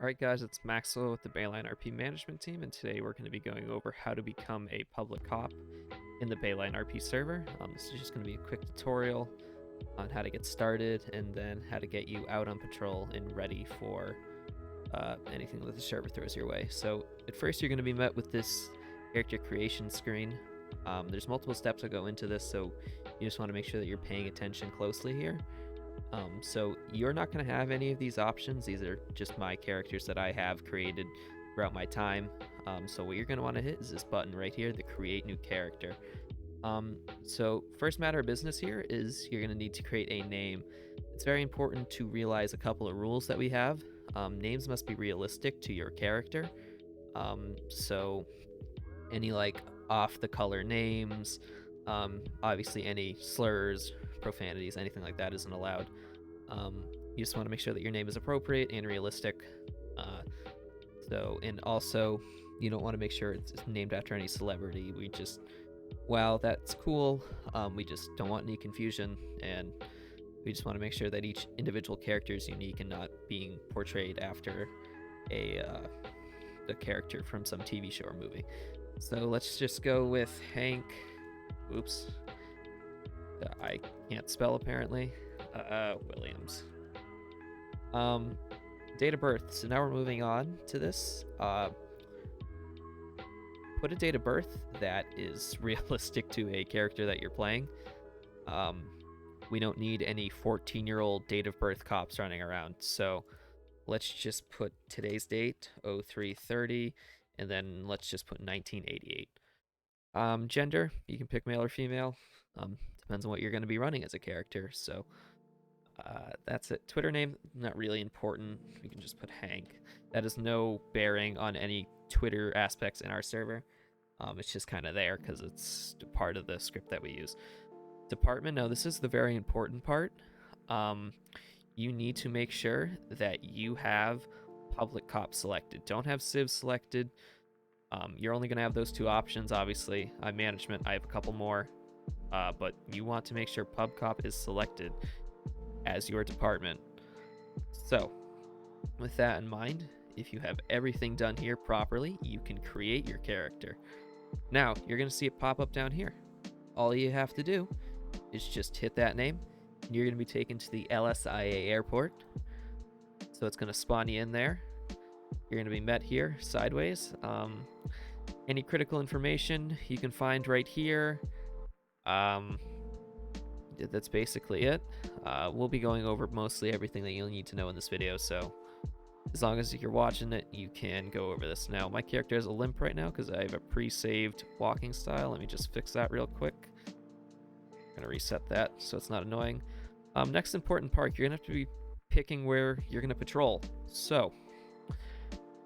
Alright guys, it's Maxwell with the BaylineRP management team, and today we're going to be going over how to become a public cop in the BaylineRP server. This is just going to be a quick tutorial on how to get started and then how to get you out on patrol and ready for anything that the server throws your way. So at first you're going to be met with this character creation screen. There's multiple steps that go into this, so you just want to make sure that you're paying attention closely here. So you're not going to have any of these options. These are just my characters that I have created throughout my time. So what you're going to want to hit is this button right here, the create new character. So first matter of business here is you're going to need to create a name. It's very important to realize a couple of rules that we have. Names must be realistic to your character. So any like off the color names, obviously any slurs, profanities, anything like that isn't allowed. You just want to make sure that your name is appropriate and realistic. And also you don't want to make sure it's named after any celebrity. While that's cool, we just don't want any confusion, and we just want to make sure that each individual character is unique and not being portrayed after a character from some TV show or movie. So let's just go with Hank. Oops. I can't spell apparently. Williams. Date of birth. So now we're moving on to this. Put a date of birth that is realistic to a character that you're playing. We don't need any 14-year-old date of birth cops running around. So let's just put today's date, 0330, and then let's just put 1988. Gender, you can pick male or female. Depends on what you're going to be running as a character. So that's it. Twitter name, not really important. We can just put Hank. That has no bearing on any Twitter aspects in our server. It's just kind of there because it's part of the script that we use. Department, no, this is the very important part. You need to make sure that you have public cop selected. Don't have civ selected. You're only going to have those two options, obviously. Management, I have a couple more. But you want to make sure pub cop is selected as your department. So, with that in mind, if you have everything done here properly, you can create your character. Now, you're going to see it pop up down here. All you have to do is just hit that name, and you're going to be taken to the LSIA airport. So it's going to spawn you in there. You're going to be met here, sideways. Any critical information you can find right here. That's basically it. We'll be going over mostly everything that you'll need to know in this video, so as long as you're watching it, you can go over this. Now, my character has a limp right now because I have a pre-saved walking style. Let me just fix that real quick. I'm going to reset that so it's not annoying. Next important part, you're going to have to be picking where you're going to patrol. So,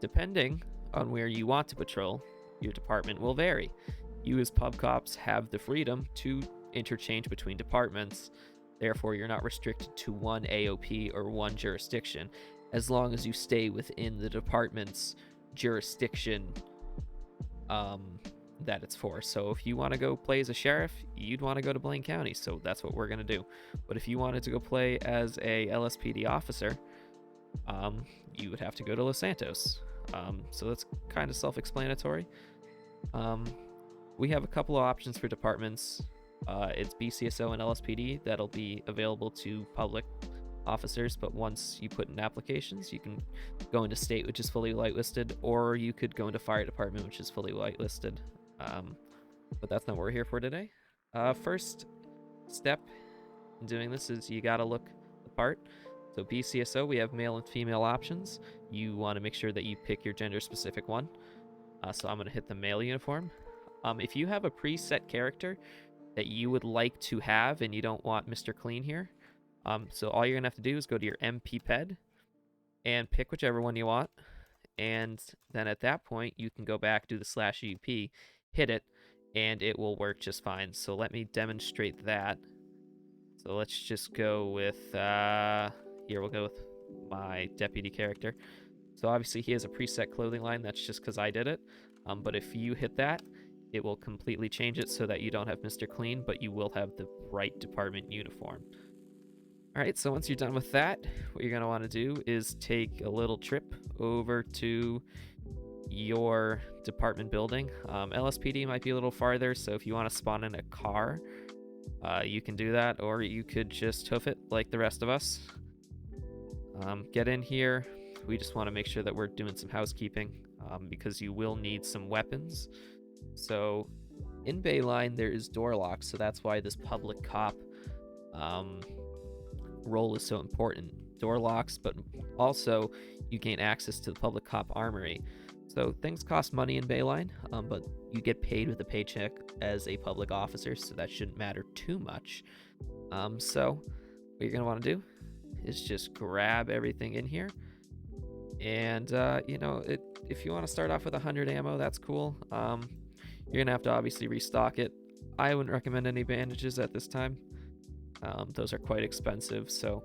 depending on where you want to patrol, your department will vary. You as pub cops have the freedom to interchange between departments. Therefore, you're not restricted to one AOP or one jurisdiction, as long as you stay within the department's jurisdiction that it's for. So if you want to go play as a sheriff, you'd want to go to Blaine County, so that's what we're going to do. But if you wanted to go play as a LSPD officer, you would have to go to Los Santos. So that's kind of self-explanatory. We have a couple of options for departments. It's BCSO and LSPD that'll be available to public officers, but once you put in applications, you can go into state, which is fully whitelisted, or you could go into fire department, which is fully whitelisted. But that's not what we're here for today. First step in doing this is you gotta look the part. So BCSO, we have male and female options. You want to make sure that you pick your gender specific one. So I'm going to hit the male uniform. If you have a preset character that you would like to have and you don't want Mr. Clean here, so all you're going to have to do is go to your MPPED and pick whichever one you want. And then at that point, you can go back, do the /UP, hit it, and it will work just fine. So let me demonstrate that. So let's just go with, here we'll go with my deputy character. So obviously he has a preset clothing line. That's just because I did it. But if you hit that, it will completely change it so that you don't have Mr. Clean, but you will have the right department uniform. All right, so once you're done with that, what you're going to want to do is take a little trip over to your department building. LSPD might be a little farther, so if you want to spawn in a car, you can do that, or you could just hoof it like the rest of us. Get in here. We just want to make sure that we're doing some housekeeping, because you will need some weapons. So in Bayline, there is door locks, so that's why this public cop role is so important. Door locks, but also you gain access to the public cop armory. So things cost money in Bayline, but you get paid with a paycheck as a public officer, so that shouldn't matter too much. So what you're gonna want to do is just grab everything in here, and if you want to start off with 100 ammo, that's cool. You're gonna have to obviously restock it. I wouldn't recommend any bandages at this time. Those are quite expensive, so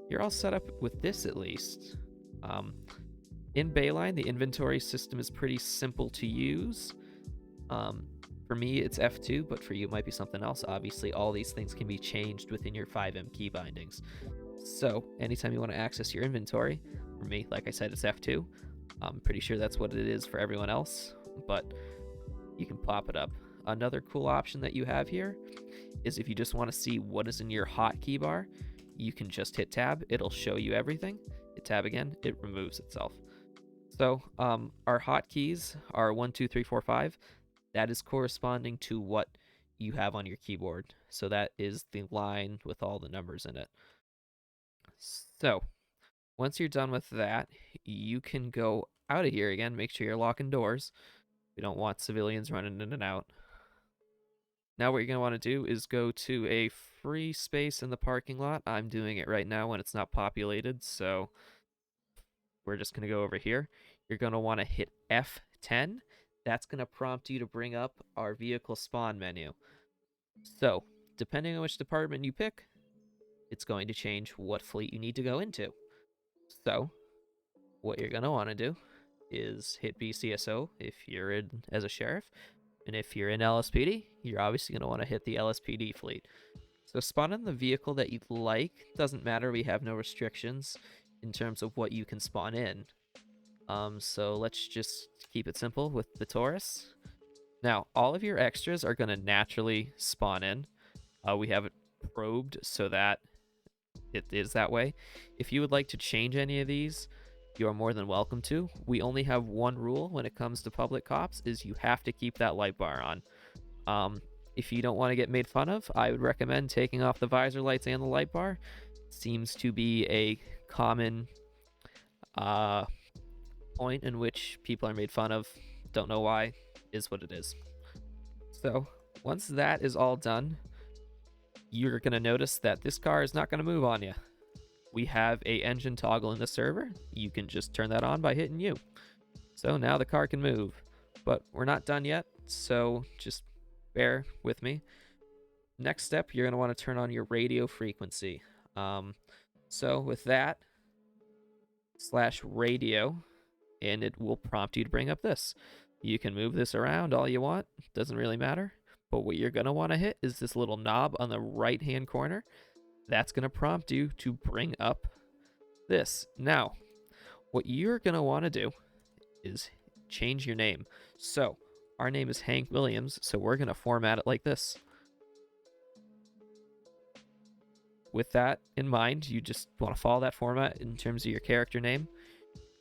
you're all set up with this at least. In Bayline, the inventory system is pretty simple to use. For me, it's F2, but for you, it might be something else. Obviously, all these things can be changed within your FiveM key bindings. So anytime you want to access your inventory, for me, like I said, it's F2. I'm pretty sure that's what it is for everyone else, but you can pop it up. Another cool option that you have here is if you just want to see what is in your hotkey bar, you can just hit tab. It'll show you everything. Hit tab again, it removes itself. So our hotkeys are 1, 2, 3, 4, 5. That is corresponding to what you have on your keyboard. So that is the line with all the numbers in it. So once you're done with that, you can go out of here again. Make sure you're locking doors. We don't want civilians running in and out. Now what you're going to want to do is go to a free space in the parking lot. I'm doing it right now when it's not populated, so we're just going to go over here. You're going to want to hit F10. That's going to prompt you to bring up our vehicle spawn menu. So, depending on which department you pick, it's going to change what fleet you need to go into. So, what you're going to want to do is hit BCSO if you're in as a sheriff. And if you're in LSPD, you're obviously going to want to hit the LSPD fleet. So spawn in the vehicle that you'd like. Doesn't matter, we have no restrictions in terms of what you can spawn in. So let's just keep it simple with the Taurus. Now, all of your extras are going to naturally spawn in. We have it probed so that it is that way. If you would like to change any of these, you are more than welcome to. We only have one rule when it comes to public cops, is you have to keep that light bar on. If you don't want to get made fun of, I would recommend taking off the visor lights and the light bar. Seems to be a common point in which people are made fun of. Don't know why, is what it is. So once that is all done, you're going to notice that this car is not going to move on you. We have a engine toggle in the server. You can just turn that on by hitting U. So now the car can move, but we're not done yet, so just bear with me. Next step, you're going to want to turn on your radio frequency. So with that, /radio, and it will prompt you to bring up this. You can move this around all you want, doesn't really matter, but what you're going to want to hit is this little knob on the right hand corner. That's going to prompt you to bring up this. Now, what you're going to want to do is change your name. So our name is Hank Williams, so we're going to format it like this. With that in mind, you just want to follow that format in terms of your character name.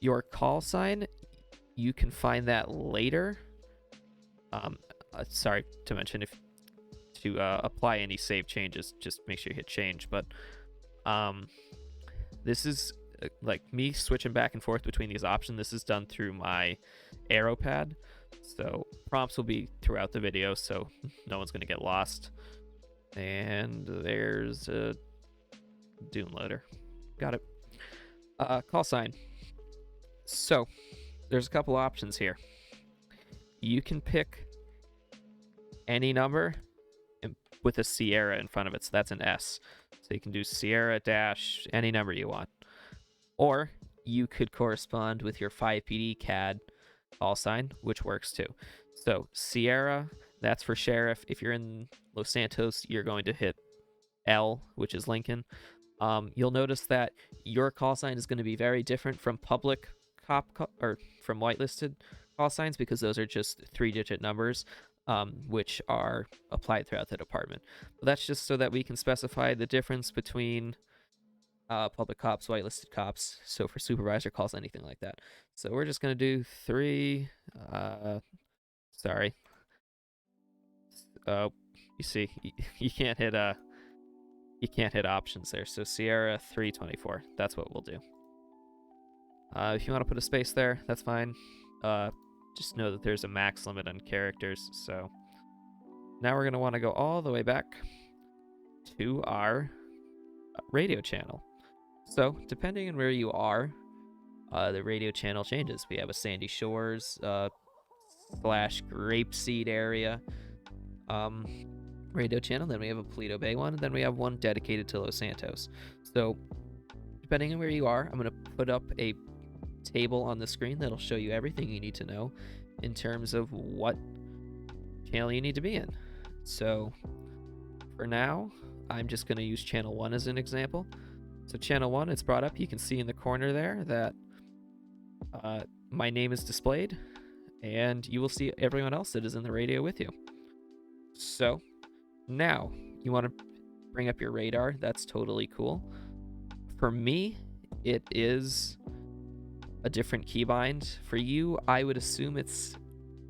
Your call sign, you can find that later. Sorry to mention, if to apply any save changes, just make sure you hit change. But this is like me switching back and forth between these options. This is done through my arrow pad, so prompts will be throughout the video, so no one's going to get lost. And there's a Dune loader. Got it. Call sign. So there's a couple options here. You can pick any number with a Sierra in front of it, so that's an S. So you can do Sierra dash any number you want. Or you could correspond with your 5PD CAD call sign, which works too. So Sierra, that's for sheriff. If you're in Los Santos, you're going to hit L, which is Lincoln. You'll notice that your call sign is going to be very different from public or from whitelisted call signs, because those are just 3-digit numbers, which are applied throughout the department. But that's just so that we can specify the difference between public cops, whitelisted cops. So for supervisor calls, anything like that. So we're just going to do 3. Sorry. You see, you can't hit options there. So Sierra 324. That's what we'll do. If you want to put a space there, that's fine. Just know that there's a max limit on characters. So now we're going to want to go all the way back to our radio channel. So depending on where you are, the radio channel changes. We have a Sandy Shores / Grapeseed area radio channel. Then we have a Paleto Bay one. And then we have one dedicated to Los Santos. So depending on where you are, I'm going to put up a table on the screen that'll show you everything you need to know in terms of what channel you need to be in. So for now, I'm just going to use channel 1 as an example. So channel 1, it's brought up. You can see in the corner there that my name is displayed, and you will see everyone else that is in the radio with you. So now you want to bring up your radar. That's totally cool. For me, it is a different keybind. For you, I would assume it's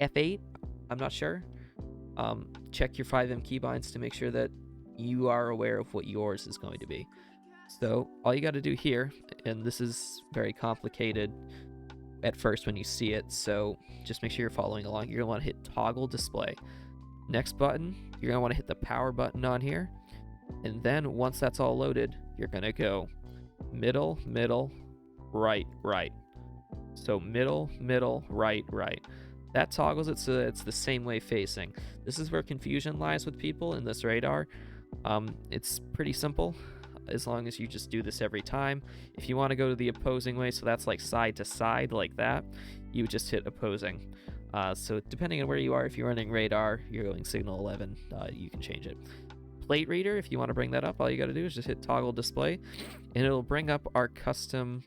F8. I'm not sure. Check your FiveM keybinds to make sure that you are aware of what yours is going to be. So all you got to do here, and this is very complicated at first when you see it, so just make sure you're following along. You're going to want to hit toggle display. Next button, you're going to want to hit the power button on here, and then once that's all loaded, you're going to go middle, middle, right, right. So middle, middle, right, right. That toggles it so that it's the same way facing. This is where confusion lies with people in this radar. It's pretty simple as long as you just do this every time. If you want to go to the opposing way, so that's like side to side like that, you would just hit opposing. So depending on where you are, if you're running radar, you're going signal 11, you can change it. Plate reader, if you want to bring that up, all you got to do is just hit toggle display, and it'll bring up our custom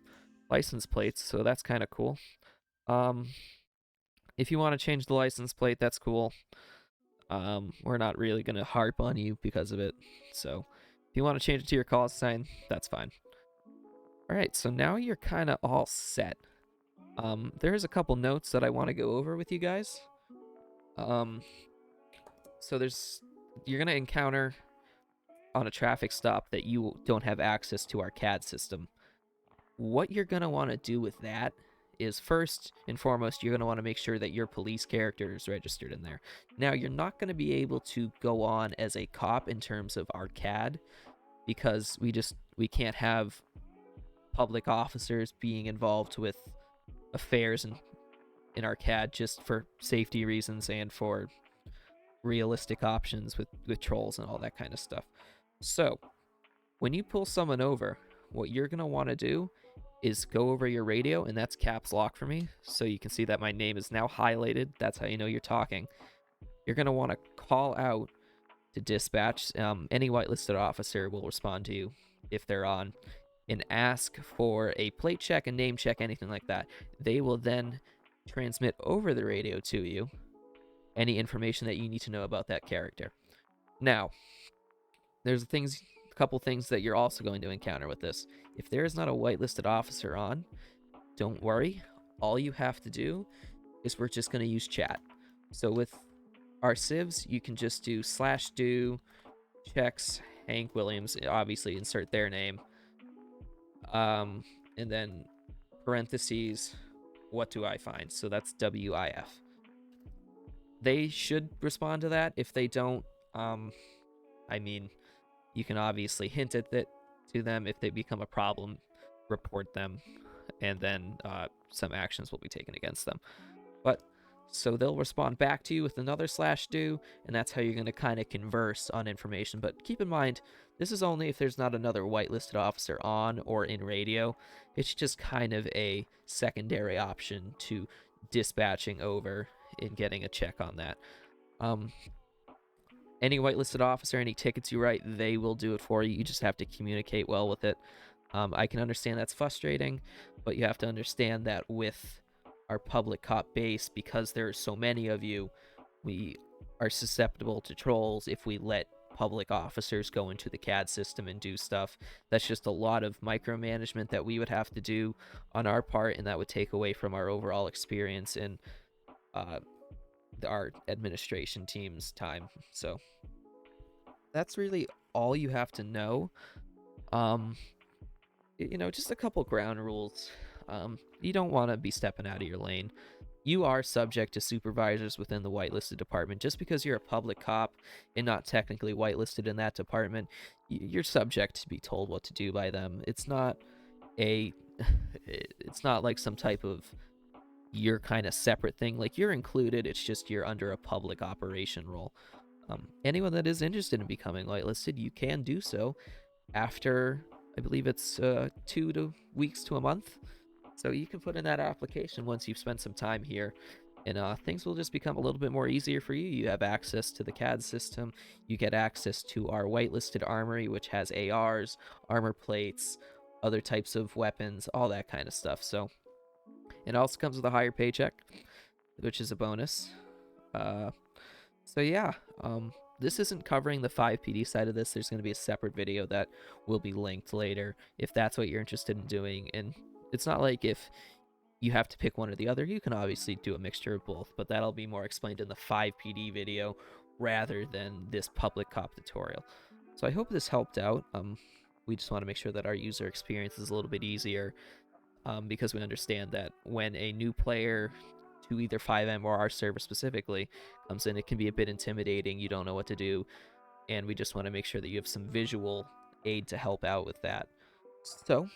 license plates, so that's kind of cool. If you want to change the license plate, that's cool. We're not really going to harp on you because of it, so if you want to change it to your call sign, that's fine. All right, so now you're kind of all set. There's a couple notes that I want to go over with you guys. So you're going to encounter on a traffic stop that you don't have access to our CAD system. What you're going to want to do with that is, first and foremost, you're going to want to make sure that your police character is registered in there. Now, you're not going to be able to go on as a cop in terms of our CAD, because we can't have public officers being involved with affairs in our CAD, just for safety reasons and for realistic options with trolls and all that kind of stuff. So when you pull someone over, what you're going to want to do is go over your radio, and that's caps lock for me, so you can see that my name is now highlighted. That's how you know you're talking. You're going to want to call out to dispatch. Any whitelisted officer will respond to you if they're on, and ask for a plate check, a name check, anything like that. They will then transmit over the radio to you any information that you need to know about that character. Now, there's a couple things that you're also going to encounter with this. If there is not a whitelisted officer on, don't worry. All you have to do is we're just going to use chat. So with our civs, you can just do /do checks Hank Williams, obviously insert their name, and then parentheses, what do I find? So that's WIF. They should respond to that. If they don't, I mean, you can obviously hint at that to them. If they become a problem, report them, and then some actions will be taken against them. But so they'll respond back to you with another /do, and that's how you're going to kind of converse on information. But keep in mind, this is only if there's not another whitelisted officer on or in radio. It's just kind of a secondary option to dispatching over and getting a check on that. Any whitelisted officer, any tickets you write, they will do it for you. You just have to communicate well with it. I can understand that's frustrating, but you have to understand that with our public cop base, because there's so many of you, we are susceptible to trolls if we let public officers go into the CAD system and do stuff. That's just a lot of micromanagement that we would have to do on our part, and that would take away from our overall experience and our administration team's time. So that's really all you have to know. Just a couple ground rules. You don't want to be stepping out of your lane. You are subject to supervisors within the whitelisted department. Just because you're a public cop and not technically whitelisted in that department, you're subject to be told what to do by them. It's not it's not like some type of you're kind of separate thing. Like, you're included, it's just you're under a public operation role. Anyone that is interested in becoming whitelisted, you can do so after, I believe it's 2 weeks to a month. So you can put in that application once you've spent some time here, and things will just become a little bit more easier for you. You have access to the CAD system. You get access to our whitelisted Armory, which has ARs, armor plates, other types of weapons, all that kind of stuff. So it also comes with a higher paycheck, which is a bonus. So yeah, this isn't covering the 5PD side of this. There's going to be a separate video that will be linked later if that's what you're interested in doing. And it's not like if you have to pick one or the other. You can obviously do a mixture of both, but that'll be more explained in the 5PD video rather than this public cop tutorial. So I hope this helped out. We just want to make sure that our user experience is a little bit easier, because we understand that when a new player to either FiveM or our server specifically comes in, it can be a bit intimidating. You don't know what to do, and we just want to make sure that you have some visual aid to help out with that. So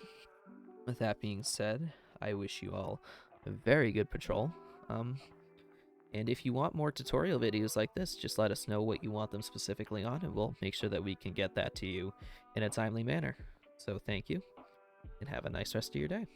with that being said, I wish you all a very good patrol. And if you want more tutorial videos like this, just let us know what you want them specifically on, and we'll make sure that we can get that to you in a timely manner. So thank you, and have a nice rest of your day.